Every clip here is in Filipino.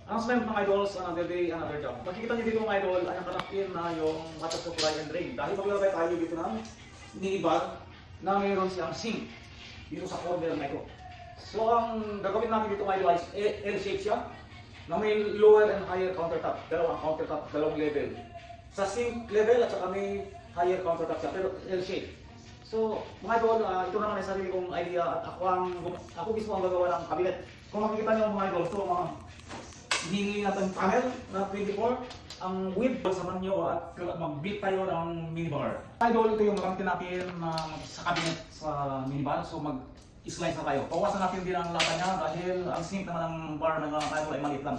Announcement mga idols, another day, another job. Makikita niyo dito mga idol, ay nakalapin na yung water supply and drain. Dahil maglalagay tayo dito ng minibar na mayroon siyang sink dito sa corner na ito. So ang gagawin natin dito mga idol ay L-shape siya na may lower and higher countertop. Dalawang countertop, dalawang level. Sa sink level at saka may higher countertop siya, pero L-shape. So mga idol, ito naman ay sarili kong idea at ako mismo ang gagawa ng cabinet. Kung makikita niyo mga idol, ito mga hihingi natin panel na 24 ang width sa nyo at mag-build tayo ng minibar. Idol, ito yung gamitin natin sa cabinet sa minibar. So mag-slice na tayo. Pawasan natin din ang lata niya dahil ang sink naman ng bar ng idol ay maliit lang.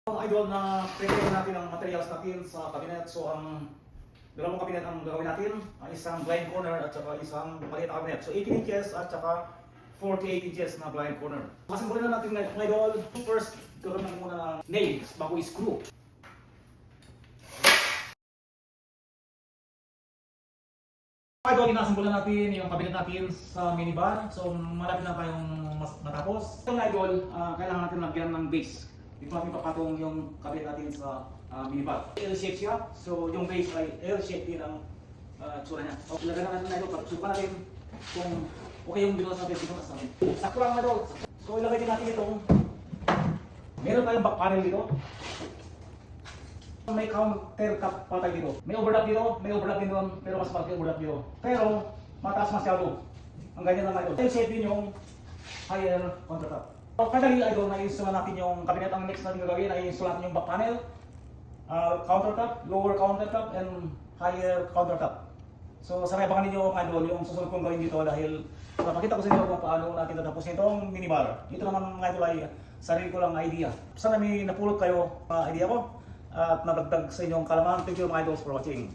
So, idol, na prepare natin ang materials natin sa cabinet. So ang dalawang cabinet ang gagawin natin, isang blind corner at saka isang maliit na cabinet. So 18 inches at saka 48 inches na blind corner. Masimulin na natin mga idol. First, gagawin natin muna ng nails bago i-screw. Idol, inasimpulan natin yung cabinet natin sa minibar. So malapit na tayong matapos. Ito mga idol, kailangan natin lagyan ng base. Dito natin papatong yung cabinet natin sa minibar. L-shape siya. So yung base ay L-shape din ang tsura niya. So ilagay natin na idol. Pagsupan natin kung okay yung ginawa sa dito sa amin. Sakto lang mga idol. So ilagay din natin itong meron tayong back panel dito. May counter top pa tayo dito. May overlap dito, may overlap din doon, pero mas malaki overlap dito. Pero mataas masyado. Ang ganyan lang idol. L-shape din yung higher countertop. So finally idol, na-install natin yung cabinet. Ang next natin gagawin ay install natin yung back panel, countertop, lower countertop, and higher countertop. So sana abangan ninyo mga idol yung susunod kong gawin dito dahil napakita ko sa inyo kung paano natin tatapusin itong minibar. Ito naman mga idol ay sarili ko lang idea. Sana may napulot kayo idea ko at nabagdag sa inyong kalaman. Thank you mga idols for watching.